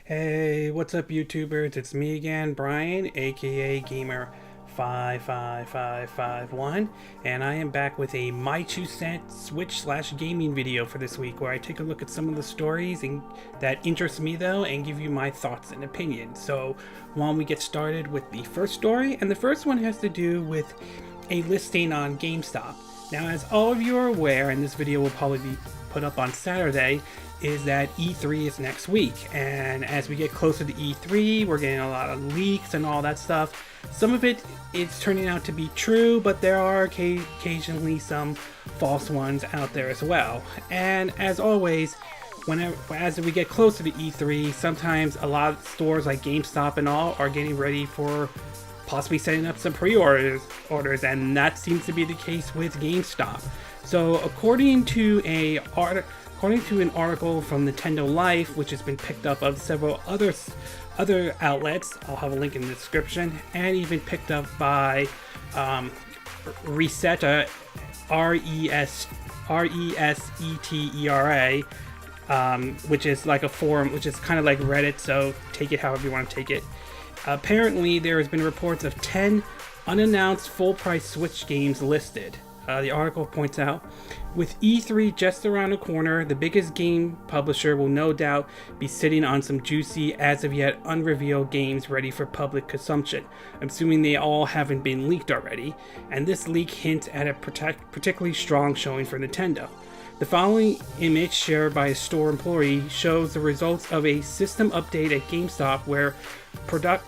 Hey, what's up, YouTubers? It's me again, Brian, aka Gamer55551, and I am back with a My 2 cents Switch/gaming video for this week, where I take a look at some of the stories that interest me, though, and give you my thoughts and opinions. So, why don't we get started with the first story? And the first one has to do with a listing on Gamestop. Now, as all of you are aware, and this video will probably be put up on Saturday, is that E3 is next week, and as we get closer to E3, we're getting a lot of leaks and all that stuff. Some of it is turning out to be true, but there are occasionally some false ones out there as well. And as always, as we get closer to E3, sometimes a lot of stores like GameStop and all are getting ready for possibly setting up some pre-orders, and that seems to be the case with GameStop. So according to an article from Nintendo Life, which has been picked up of several other outlets, I'll have a link in the description, and even picked up by Reseta, Resetera, which is like a forum, which is kind of like Reddit, so take it however you want to take it. Apparently, there has been reports of 10 unannounced full-price Switch games listed. The article points out, with E3 just around the corner, the biggest game publisher will no doubt be sitting on some juicy, as of yet unrevealed games ready for public consumption. I'm assuming they all haven't been leaked already, and this leak hints at a particularly strong showing for Nintendo. The following image, shared by a store employee, shows the results of a system update at GameStop where product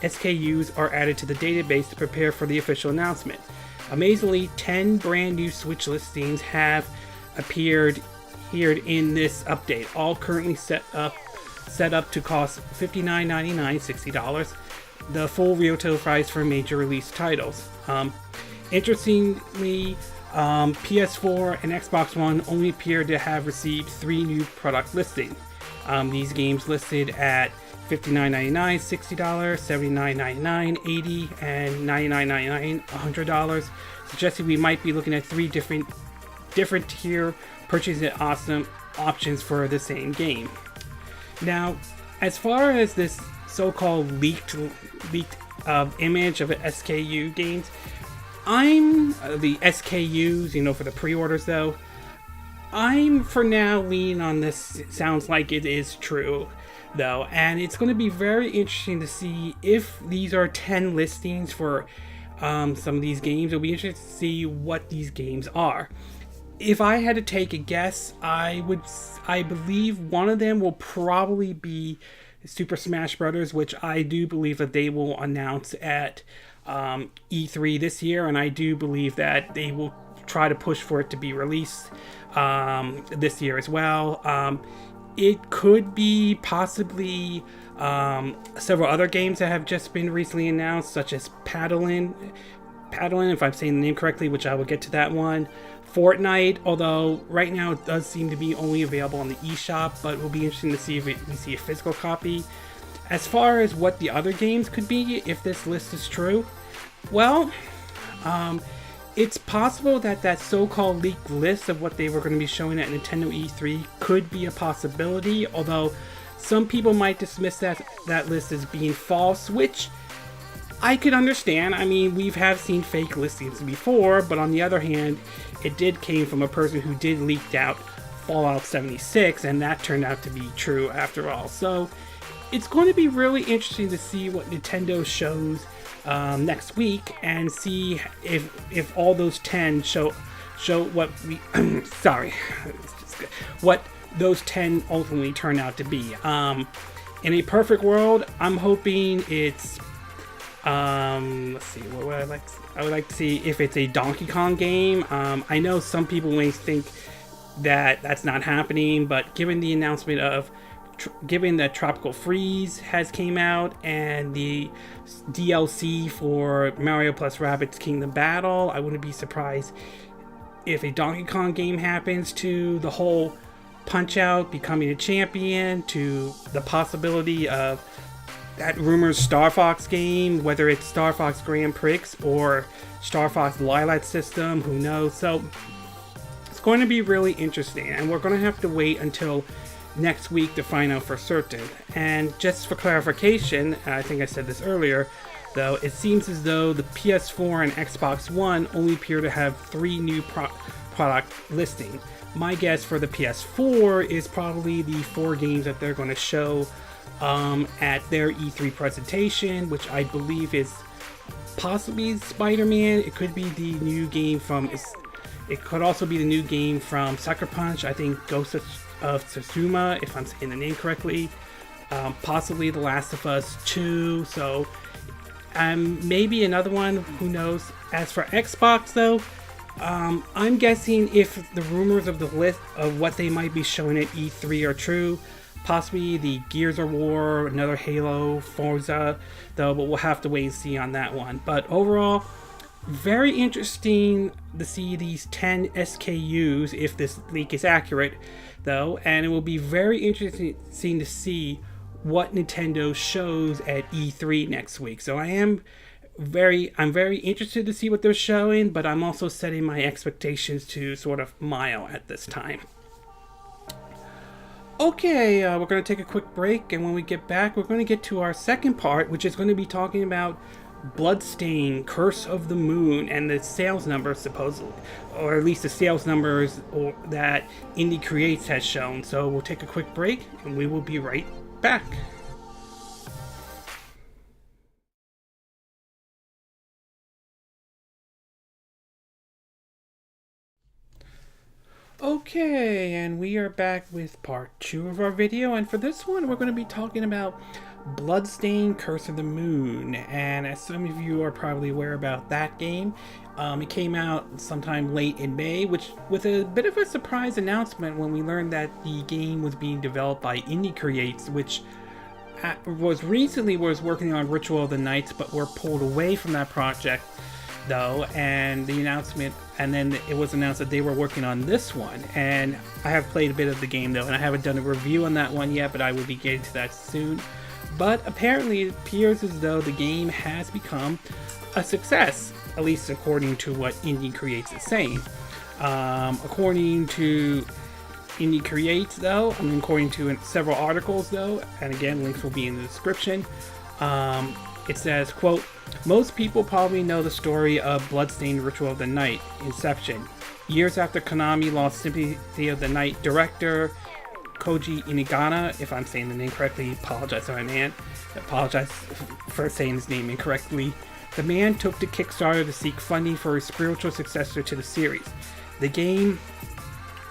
SKUs are added to the database to prepare for the official announcement. Amazingly, 10 brand new Switch listings have appeared here in this update, all currently set up to cost $59.99, $60, the full retail price for major release titles. Interestingly, PS4 and Xbox One only appear to have received 3 new product listings. These games listed at $59.99, $60, $79.99, $80, and $99.99, $100, suggesting we might be looking at 3 different tier purchasing options for the same game. Now, as far as this so-called leaked image of SKU games, I'm the SKUs, for the pre-orders though. I'm for now leaning on this. It sounds like it is true, though, and it's going to be very interesting to see if these are 10 listings for some of these games. It'll be interesting to see what these games are. If I had to take a guess, I believe one of them will probably be Super Smash Bros., which I do believe that they will announce at E3 this year, and I do believe that they will try to push for it to be released this year as well. It could be possibly several other games that have just been recently announced, such as Paladins, if I'm saying the name correctly, which I will get to that one. Fortnite, although right now it does seem to be only available on the eShop, but it will be interesting to see if we see a physical copy. As far as what the other games could be, if this list is true, well, it's possible that so-called leaked list of what they were going to be showing at Nintendo E3 could be a possibility, although some people might dismiss that list as being false, which I could understand. I mean, we have seen fake listings before, but on the other hand, it came from a person who did leak out Fallout 76, and that turned out to be true after all. So it's going to be really interesting to see what Nintendo shows next week, and see if all those 10 show what we what those 10 ultimately turn out to be. In a perfect world, I'm hoping it's let's see, what would I like to see if it's a Donkey Kong game. I know some people may think that that's not happening, but given the announcement of given that Tropical Freeze has came out and the DLC for Mario plus Rabbids Kingdom Battle, I wouldn't be surprised if a Donkey Kong game happens, to the whole Punch-Out becoming a champion, to the possibility of that rumored Star Fox game, whether it's Star Fox Grand Prix or Star Fox Lilac System, who knows. So it's going to be really interesting, and we're going to have to wait until next week to find out for certain. And just for clarification, I think I said this earlier, though, it seems as though the PS4 and Xbox One only appear to have 3 new product listing. My guess for the PS4 is probably the 4 games that they're going to show at their E3 presentation, which I believe is possibly Spider-Man. It could be the new game from... It could also be the new game from Sucker Punch. I think Ghost of Tsushima, if I'm saying the name correctly. Possibly The Last of Us 2. So maybe another one. Who knows? As for Xbox, though, I'm guessing if the rumors of the list of what they might be showing at E3 are true, possibly the Gears of War, another Halo, Forza, though, but we'll have to wait and see on that one. But overall, very interesting to see these 10 SKUs, if this leak is accurate, though, and it will be very interesting to see what Nintendo shows at E3 next week. So I'm very interested to see what they're showing, but I'm also setting my expectations to sort of mild at this time. Okay, we're going to take a quick break, and when we get back, we're going to get to our second part, which is going to be talking about Bloodstained Curse of the Moon and the sales numbers, supposedly, or at least the sales numbers that Indie Creates has shown. So we'll take a quick break, and we will be right back. Okay, and we are back with part 2 of our video, and for this one we're going to be talking about Bloodstained Curse of the Moon. And as some of you are probably aware about that game, it came out sometime late in May, which with a bit of a surprise announcement when we learned that the game was being developed by Indie Creates, which was working on Ritual of the Nights, but were pulled away from that project though, and then it was announced that they were working on this one. And I have played a bit of the game though, and I haven't done a review on that one yet, but I will be getting to that soon. But apparently it appears as though the game has become a success, at least according to what Indie Creates is saying. According to Indie Creates though, according to several articles though, and again links will be in the description, it says, quote, "Most people probably know the story of Bloodstained Ritual of the Night, Inception. Years after Konami lost Symphony of the Night director Koji Inagata, if I'm saying the name correctly, apologize for saying his name incorrectly, the man took to Kickstarter to seek funding for a spiritual successor to the series. The game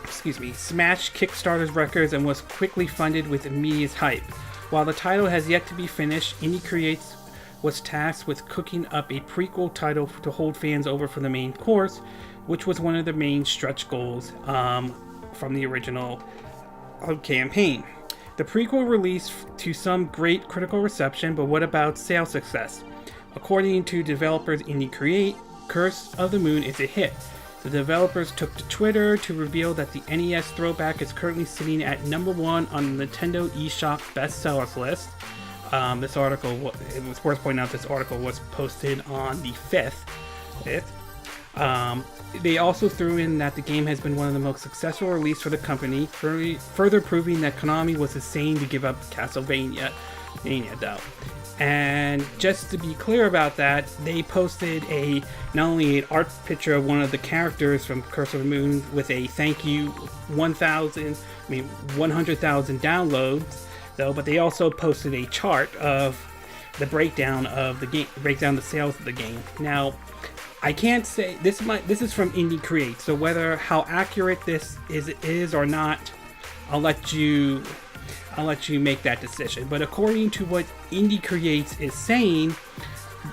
smashed Kickstarter's records and was quickly funded with immediate hype. While the title has yet to be finished, Indie Creates was tasked with cooking up a prequel title to hold fans over for the main course, which was one of the main stretch goals from the original campaign. The prequel released to some great critical reception, but what about sales success? According to developers Indie Create, Curse of the Moon is a hit. The developers took to Twitter to reveal that the NES throwback is currently sitting at #1 on the Nintendo eShop bestsellers list. This article, it was worth pointing out, this article was posted on the 5th. They also threw in that the game has been one of the most successful releases for the company, further proving that Konami was insane to give up Castlevania though. And just to be clear about that, they posted not only an art picture of one of the characters from Curse of the Moon with a thank you 100,000 downloads though, but they also posted a chart of the breakdown of the game, the sales of the game. Now, I can't say this is from Indie Create, so how accurate this is or not, I'll let you make that decision. But according to what Indie Creates is saying,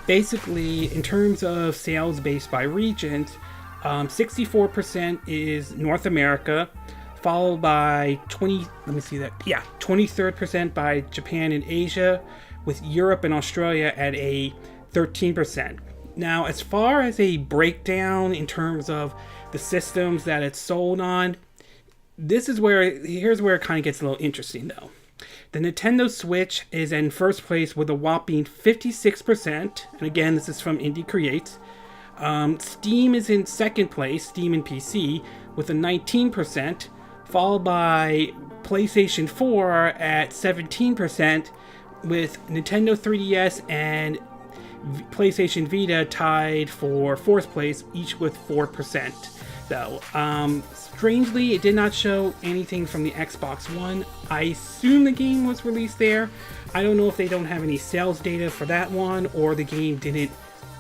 basically in terms of sales based by regions, 64% is North America, followed by 23rd% by Japan and Asia, with Europe and Australia at a 13%. Now, as far as a breakdown in terms of the systems that it's sold on, here's where it kind of gets a little interesting though. The Nintendo Switch is in first place with a whopping 56%, and again, this is from Indie Creates. Steam is in second place, Steam and PC, with a 19%, followed by PlayStation 4 at 17%, with Nintendo 3DS and PlayStation Vita tied for 4th place, each with 4%. Though, strangely, it did not show anything from the Xbox One. I assume the game was released there. I don't know if they don't have any sales data for that one, or the game didn't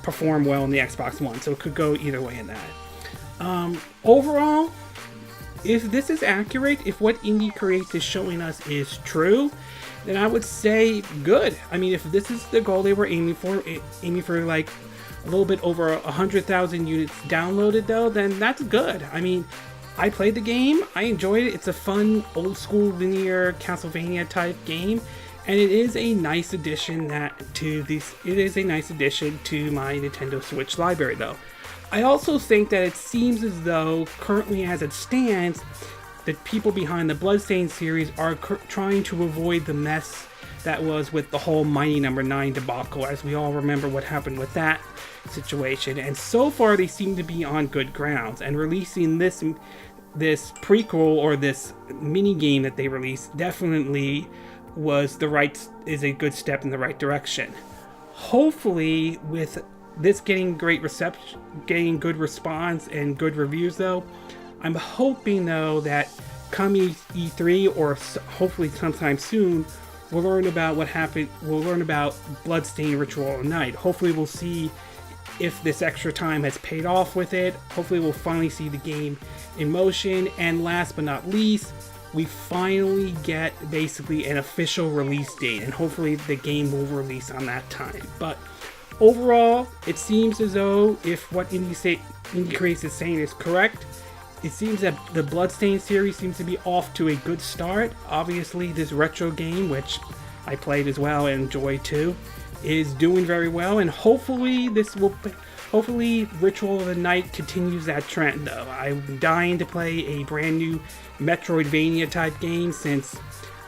perform well in the Xbox One, so it could go either way in that. Overall, if this is accurate, if what Indie Creates is showing us is true, then I would say good. I mean, if this is the goal they were aiming for like a little bit over 100,000 units downloaded, though, then that's good. I mean, I played the game, I enjoyed it. It's a fun, old school linear Castlevania type game, and it is a nice addition to my Nintendo Switch library, though. I also think that it seems as though, currently as it stands, the people behind the Bloodstained series are trying to avoid the mess that was with the whole Mighty No. 9 debacle, as we all remember what happened with that situation. And so far, they seem to be on good grounds, and releasing this prequel, or this mini game that they released, definitely is a good step in the right direction. Hopefully, with this getting great reception, getting good response and good reviews, though, I'm hoping, though, that come E3, or hopefully sometime soon, we'll learn about what happened. We'll learn about Bloodstained Ritual of the Night. Hopefully, we'll see if this extra time has paid off with it. Hopefully, we'll finally see the game in motion. And last but not least, we finally get basically an official release date, and hopefully the game will release on that time. But overall, it seems as though, if what Indie Creates is saying is correct, it seems that the Bloodstained series seems to be off to a good start. Obviously, this retro game, which I played as well and enjoyed too, is doing very well, and hopefully Ritual of the Night continues that trend, though. I'm dying to play a brand new Metroidvania type game since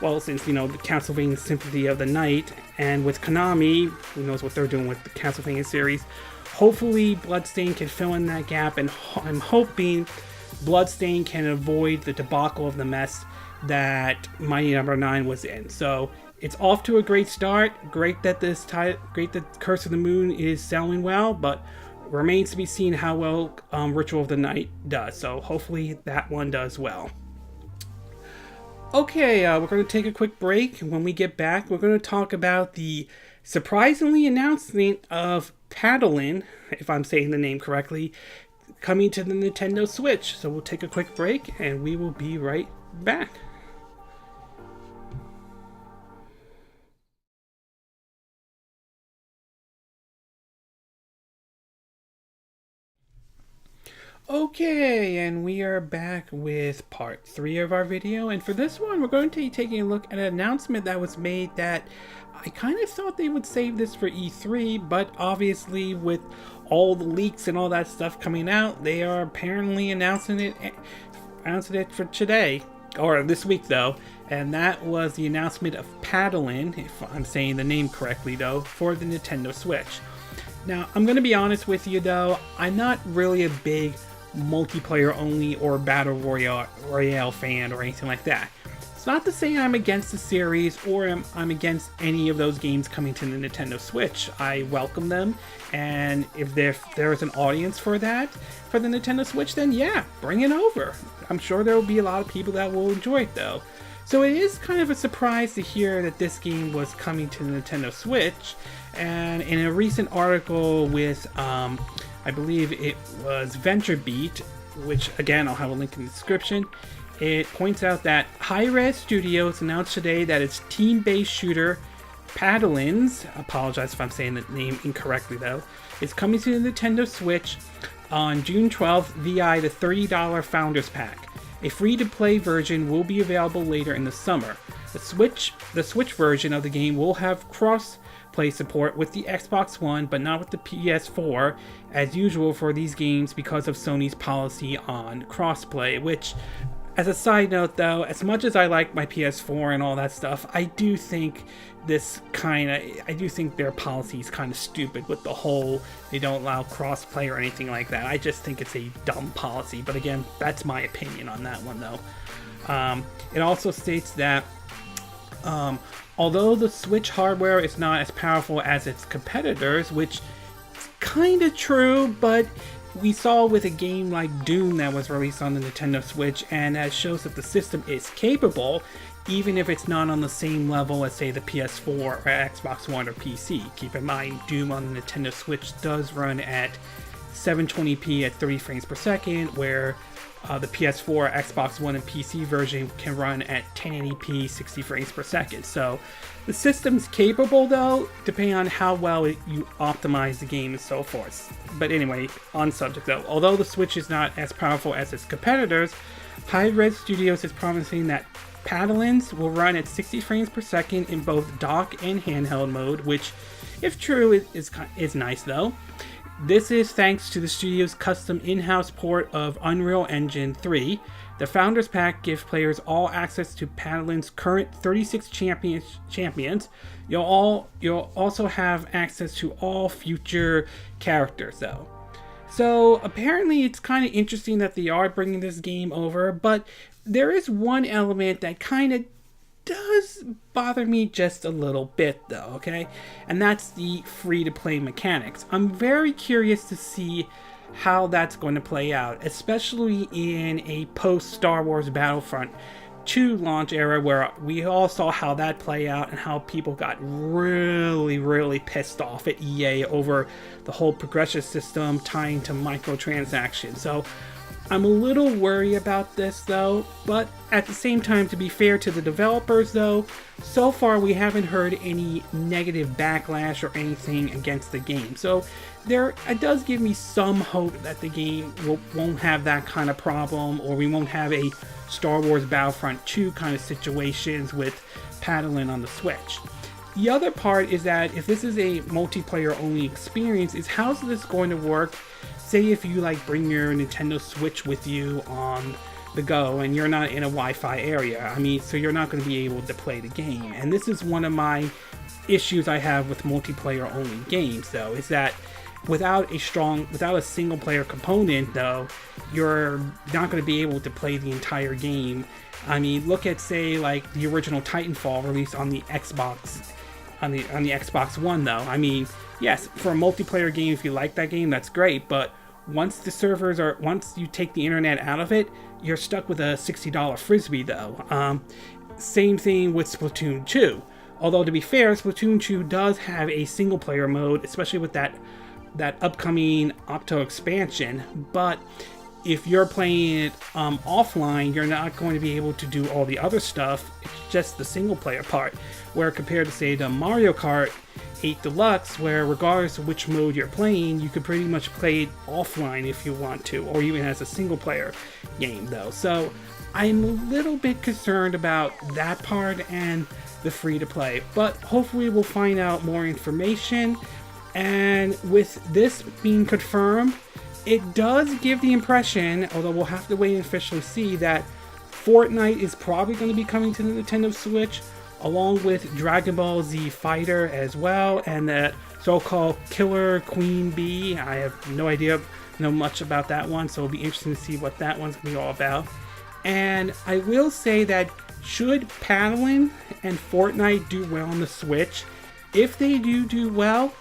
the Castlevania Symphony of the Night, and with Konami, who knows what they're doing with the Castlevania series. Hopefully Bloodstained can fill in that gap, and I'm hoping Bloodstained can avoid the debacle of the mess that Mighty No. 9 was in. So it's off to a great start. Great that Curse of the Moon is selling well, but remains to be seen how well Ritual of the Night does. So hopefully that one does well. Okay, we're going to take a quick break. When we get back, we're going to talk about the surprisingly announcement of Paladins, if I'm saying the name correctly, coming to the Nintendo Switch. So we'll take a quick break, and we will be right back. Okay, and we are back with part 3 of our video, and for this one we're going to be taking a look at an announcement that was made that I kind of thought they would save this for E3, but obviously with all the leaks and all that stuff coming out, they are apparently announcing it for today, or this week though, and that was the announcement of Paladins, if I'm saying the name correctly though, for the Nintendo Switch. Now, I'm going to be honest with you though, I'm not really a big multiplayer only or battle royale fan or anything like that. It's not to say I'm against the series or I'm against any of those games coming to the Nintendo Switch. I welcome them, and if there is an audience for that, for the Nintendo Switch, then yeah, bring it over. I'm sure there will be a lot of people that will enjoy it though. So it is kind of a surprise to hear that this game was coming to the Nintendo Switch, and in a recent article with I believe it was VentureBeat, which again I'll have a link in the description, it points out that Aulx Studio announced today that its team-based shooter Paladins, I apologize if I'm saying the name incorrectly though, is coming to the Nintendo Switch on June 12th via the $30 Founders Pack. A free-to-play version will be available later in the summer. The Switch version of the game will have cross-play support with the Xbox One, but not with the PS4, as usual for these games because of Sony's policy on cross-play, which As a side note though, as much as I like my PS4 and all that stuff, I do think their policy is kind of stupid with the whole they don't allow crossplay or anything like that. I just think it's a dumb policy, but again, that's my opinion on that one though. It also states that although the Switch hardware is not as powerful as its competitors, which is kind of true, but we saw with a game like Doom that was released on the Nintendo Switch, and that shows that the system is capable, even if it's not on the same level as, say, the PS4 or Xbox One or PC. Keep in mind, Doom on the Nintendo Switch does run at 720p at 30 frames per second, where the PS4, Xbox One, and PC version can run at 1080p 60 frames per second. So the system's capable though, depending on how well you optimize the game and so forth. But anyway, on subject though, although the Switch is not as powerful as its competitors, Aulx Studios is promising that Paladins will run at 60 frames per second in both dock and handheld mode, which, if true, is nice though. This is thanks to the studio's custom in-house port of Unreal Engine 3. The Founders Pack gives players all access to Paladin's current 36 champions. You'll also have access to all future characters though. So apparently it's kind of interesting that they are bringing this game over, but there is one element that kind of does bother me just a little bit though, okay? And that's the free-to-play mechanics. I'm very curious to see how that's going to play out, especially in a post-Star Wars Battlefront 2 launch era where we all saw how that play out and how people got really pissed off at EA over the whole progression system tying to microtransactions. So I'm a little worried about this though, but at the same time, to be fair to the developers though, so far we haven't heard any negative backlash or anything against the game. So it does give me some hope that the game won't have that kind of problem, or we won't have a Star Wars Battlefront 2 kind of situations with Paladin on the Switch. The other part is that if this is a multiplayer only experience, is how's this going to work? Say if you bring your Nintendo Switch with you on the go and you're not in a Wi-Fi area. So you're not going to be able to play the game. And this is one of my issues I have with multiplayer only games though, is that without a single player component though, you're not going to be able to play the entire game. Look at say the original Titanfall released on the Xbox on the Xbox One though. Yes, for a multiplayer game, if you like that game, that's great, but once you take the internet out of it, you're stuck with a $60 frisbee though. Same thing with Splatoon 2. Although to be fair, Splatoon 2 does have a single player mode, especially with that upcoming Octo expansion, but if you're playing it offline, you're not going to be able to do all the other stuff. It's just the single player part, where compared to say the Mario Kart 8 Deluxe, where regardless of which mode you're playing, you could pretty much play it offline if you want to, or even as a single player game though. So I'm a little bit concerned about that part and the free to play, but hopefully we'll find out more information. And with this being confirmed, it does give the impression, although we'll have to wait and officially see, that Fortnite is probably going to be coming to the Nintendo Switch, along with Dragon Ball Z Fighter as well, and that so-called Killer Queen Bee. I have no idea, know much about that one, so it'll be interesting to see what that one's going to be all about. And I will say that should Paladin and Fortnite do well on the Switch, if they do well,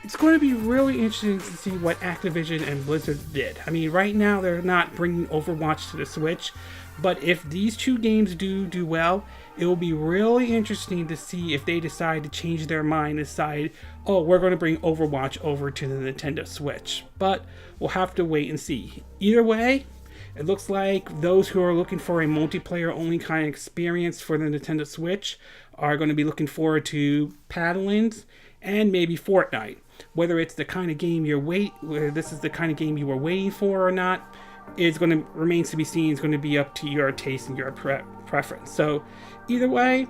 it's going to be really interesting to see what Activision and Blizzard did. Right now they're not bringing Overwatch to the Switch, but if these two games do well, it will be really interesting to see if they decide to change their mind, decide, oh, we're going to bring Overwatch over to the Nintendo Switch. But we'll have to wait and see. Either way, it looks like those who are looking for a multiplayer only kind of experience for the Nintendo Switch are going to be looking forward to Paladins and maybe Fortnite. Whether it's the kind of game whether this is the kind of game you were waiting for or not, remains to be seen. It's going to be up to your taste and your preference. So either way,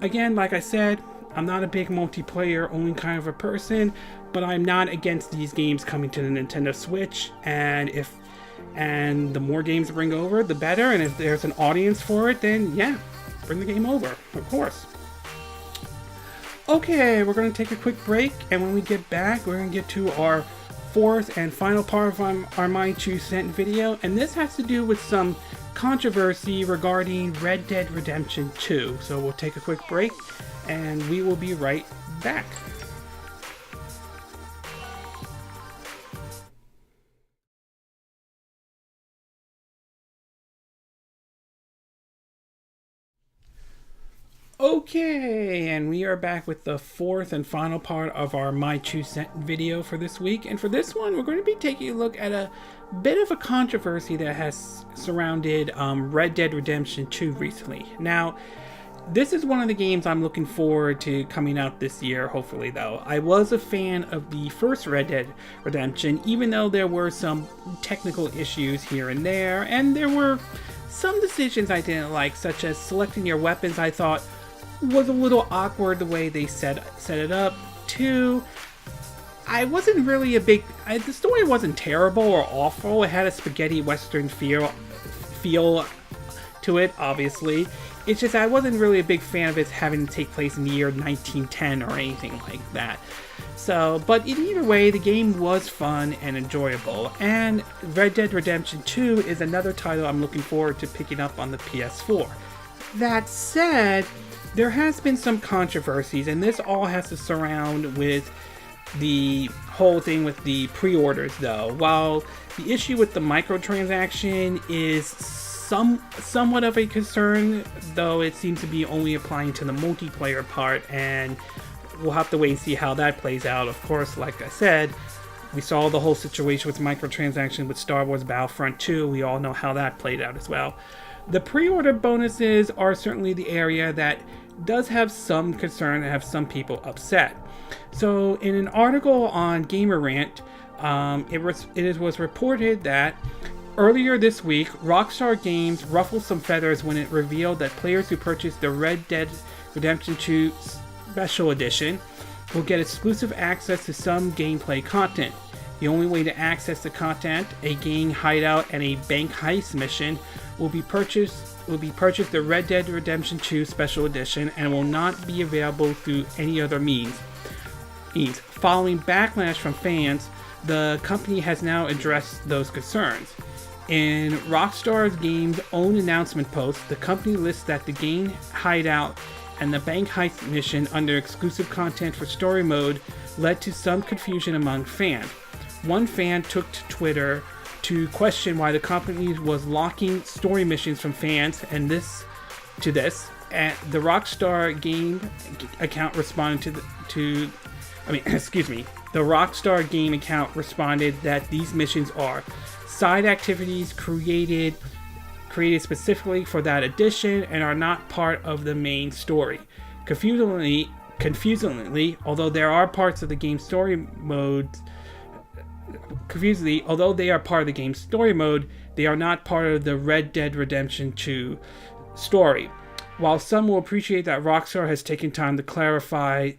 again, like I said, I'm not a big multiplayer only kind of a person, but I'm not against these games coming to the Nintendo Switch. And if And the more games to bring over, the better. And if there's an audience for it, then yeah, bring the game over, of course. Okay, we're going to take a quick break, and when we get back, we're going to get to our fourth and final part of our My 2 Cent video, and this has to do with some controversy regarding Red Dead Redemption 2. So we'll take a quick break, and we will be right back. Okay, and we are back with the fourth and final part of our My 2 Cent video for this week. And for this one, we're going to be taking a look at a bit of a controversy that has surrounded Red Dead Redemption 2 recently. Now, this is one of the games I'm looking forward to coming out this year, hopefully, though. I was a fan of the first Red Dead Redemption, even though there were some technical issues here and there were some decisions I didn't like, such as selecting your weapons. I thought was a little awkward the way they set it up. Two, I wasn't really a big... the story wasn't terrible or awful. It had a spaghetti western feel to it, obviously. It's just I wasn't really a big fan of it having to take place in the year 1910 or anything like that. So, but in either way, the game was fun and enjoyable. And Red Dead Redemption 2 is another title I'm looking forward to picking up on the PS4. That said, there has been some controversies, and this all has to surround with the whole thing with the pre-orders, though. While the issue with the microtransaction is somewhat of a concern, though it seems to be only applying to the multiplayer part, and we'll have to wait and see how that plays out. Of course, like I said, we saw the whole situation with microtransaction with Star Wars Battlefront 2. We all know how that played out as well. The pre-order bonuses are certainly the area that does have some concern and have some people upset. So in an article on Gamer Rant, it was reported that earlier this week, Rockstar Games ruffled some feathers when it revealed that players who purchased the Red Dead Redemption 2 Special Edition will get exclusive access to some gameplay content. The only way to access the content, a gang hideout and a bank heist mission, will be purchased the Red Dead Redemption 2 Special Edition and will not be available through any other means. Following backlash from fans, the company has now addressed those concerns. In Rockstar Games' own announcement post, the company lists that the game hideout and the bank heist mission under exclusive content for story mode led to some confusion among fans. One fan took to Twitter to question why the company was locking story missions from fans, and the Rockstar Game account responded the Rockstar Game account responded that these missions are side activities created specifically for that edition and are not part of the main story. Confusingly, although they are part of the game's story mode, they are not part of the Red Dead Redemption 2 story. While some will appreciate that Rockstar has taken time to clarify,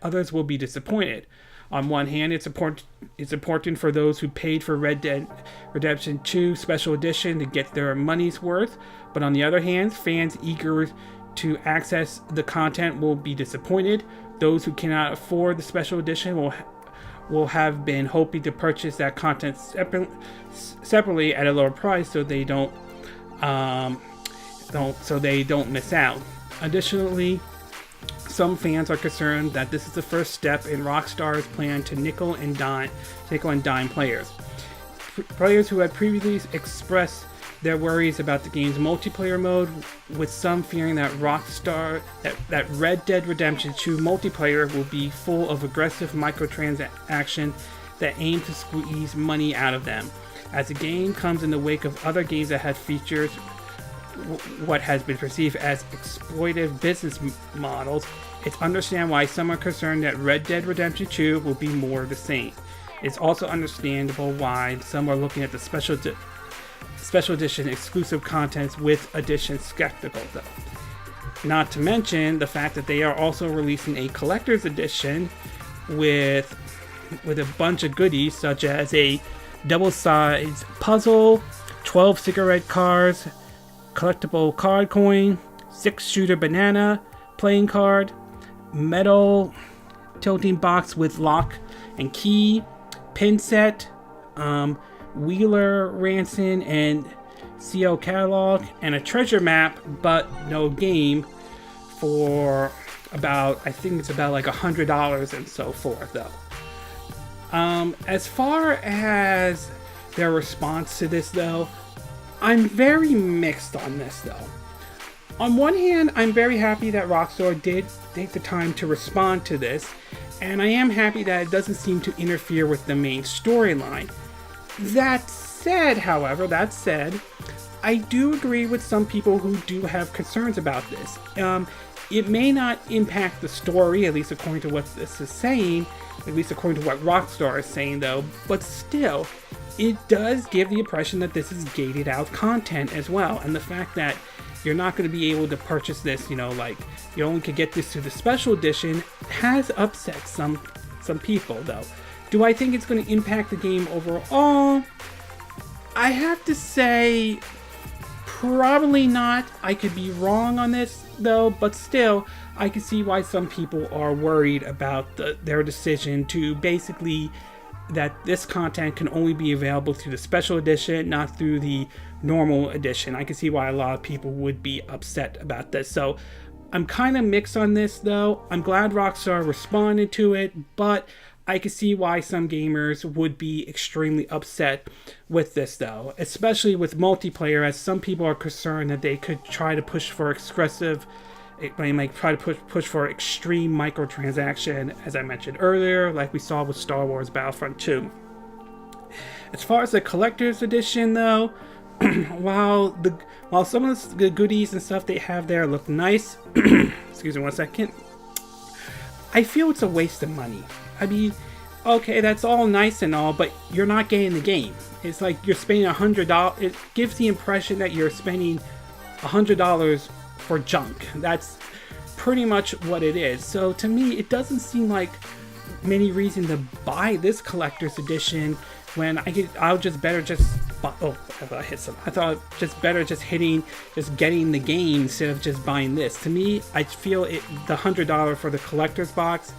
others will be disappointed. On one hand, it's important for those who paid for Red Dead Redemption 2 Special Edition to get their money's worth, but on the other hand, fans eager to access the content will be disappointed. Those who cannot afford the Special Edition will have been hoping to purchase that content separately at a lower price, so they don't miss out. Additionally, some fans are concerned that this is the first step in Rockstar's plan to nickel and dime players. Players who had previously expressed their worries about the game's multiplayer mode, with some fearing that that Red Dead Redemption 2 multiplayer will be full of aggressive microtransactions that aim to squeeze money out of them. As the game comes in the wake of other games that have featured what has been perceived as exploitive business models, it's understandable why some are concerned that Red Dead Redemption 2 will be more of the same. It's also understandable why some are looking at the special edition exclusive contents with additions skeptical, though. Not to mention the fact that they are also releasing a collector's edition with a bunch of goodies, such as a double-sized puzzle, 12 cigarette cards, collectible card coin, 6-shooter banana playing card, metal tilting box with lock and key, pin set, Wheeler Ranson and CO catalog, and a treasure map but no game for about, I think it's about like $100 and so forth though. As far as their response to this though, I'm very mixed on this though. On one hand, I'm very happy that Rockstar did take the time to respond to this, and I am happy that it doesn't seem to interfere with the main storyline. That said, however, I do agree with some people who do have concerns about this. It may not impact the story, at least according to what this is saying, at least according to what Rockstar is saying though, but still, it does give the impression that this is gated out content as well, and the fact that you're not going to be able to purchase this, like you only could get this through the special edition, has upset some people though. Do I think it's going to impact the game overall? I have to say, probably not. I could be wrong on this though, but still, I can see why some people are worried about their decision to basically that this content can only be available through the special edition, not through the normal edition. I can see why a lot of people would be upset about this. So I'm kind of mixed on this though. I'm glad Rockstar responded to it, but I can see why some gamers would be extremely upset with this though, especially with multiplayer, as some people are concerned that they could try to push for they might try to push for extreme microtransaction, as I mentioned earlier, like we saw with Star Wars Battlefront 2. As far as the collector's edition though, while some of the goodies and stuff they have there look nice, excuse me one second, I feel it's a waste of money. I mean, okay, that's all nice and all, but you're not getting the game. It's like you're spending $100. It gives the impression that you're spending $100 for junk. That's pretty much what it is. So to me, it doesn't seem like many reason to buy this collector's edition when I'll just better just buy. Oh, I thought I hit some. I thought just better just getting the game instead of just buying this. To me, I feel the $100 for the collector's box,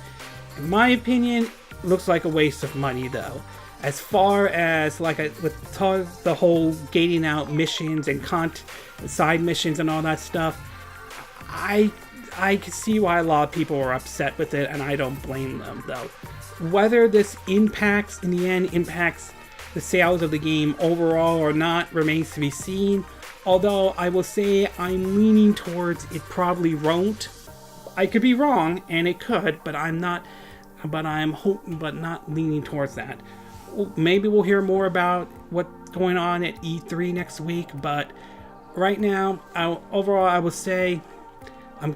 in my opinion, looks like a waste of money though. As far as with the whole gating out missions and side missions and all that stuff, I can see why a lot of people are upset with it, and I don't blame them though. Whether this in the end impacts the sales of the game overall or not remains to be seen. Although I will say I'm leaning towards it probably won't. I could be wrong, and it could, but I'm not leaning towards that. Maybe we'll hear more about what's going on at E3 next week, but right now, overall, I will say I'm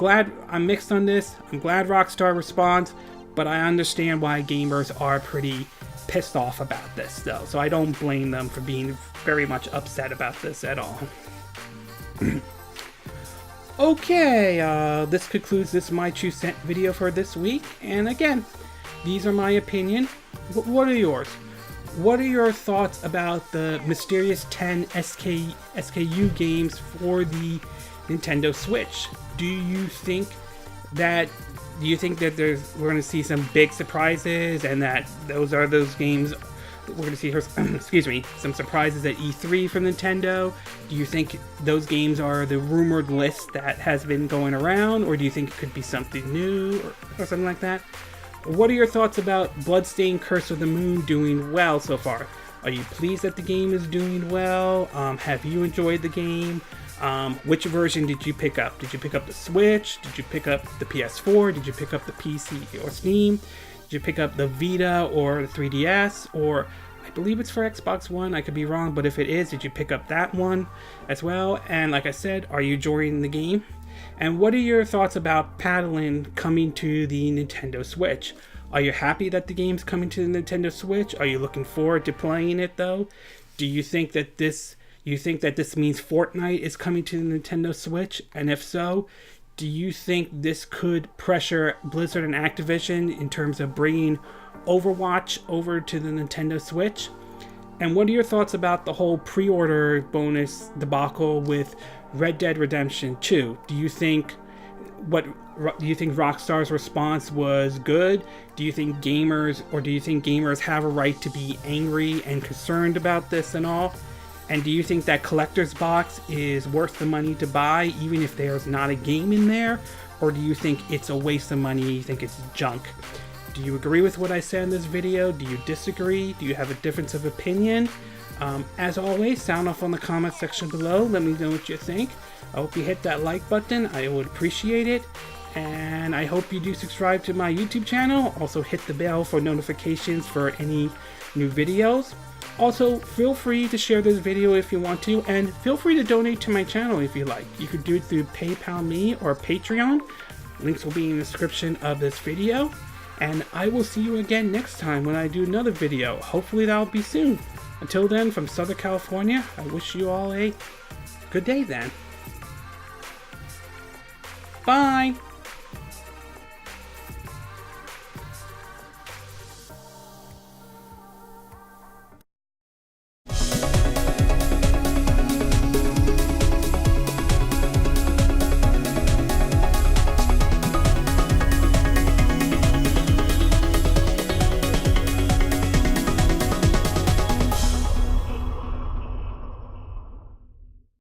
mixed on this. I'm glad Rockstar responds, but I understand why gamers are pretty pissed off about this, though. So I don't blame them for being very much upset about this at all. Okay, this concludes this My 2 Cent video for this week. And again, these are my opinion. What are yours? What are your thoughts about the mysterious 10 SKU games for the Nintendo Switch? Do you think that we're going to see some big surprises, and that those are those games we're going to see some surprises at E3 from Nintendo? Do you think those games are the rumored list that has been going around, or do you think it could be something new or something like that? What are your thoughts about Bloodstained Curse of the Moon doing well so far? Are you pleased that the game is doing well? Have you enjoyed the game? Which version did you pick up? Did you pick up the Switch? Did you pick up the PS4? Did you pick up the PC or Steam? Did you pick up the Vita or the 3DS? Or I believe it's for Xbox One. I could be wrong, but if it is, did you pick up that one as well? And like I said, are you enjoying the game? And what are your thoughts about Paladins coming to the Nintendo Switch? Are you happy that the game's coming to the Nintendo Switch? Are you looking forward to playing it though? Do you think that this means Fortnite is coming to the Nintendo Switch? And if so, do you think this could pressure Blizzard and Activision in terms of bringing Overwatch over to the Nintendo Switch? And what are your thoughts about the whole pre-order bonus debacle with Red Dead Redemption 2? Do you think Rockstar's response was good? Do you think gamers have a right to be angry and concerned about this and all? And do you think that collector's box is worth the money to buy even if there's not a game in there? Or do you think it's a waste of money? You think it's junk? Do you agree with what I said in this video? Do you disagree? Do you have a difference of opinion? As always, sound off on the comment section below. Let me know what you think. I hope you hit that like button. I would appreciate it. And I hope you do subscribe to my YouTube channel. Also hit the bell for notifications for any new videos. Also, feel free to share this video if you want to, and feel free to donate to my channel if you like. You could do it through PayPal Me or Patreon. Links will be in the description of this video. And I will see you again next time when I do another video. Hopefully that'll be soon. Until then, from Southern California, I wish you all a good day then. Bye!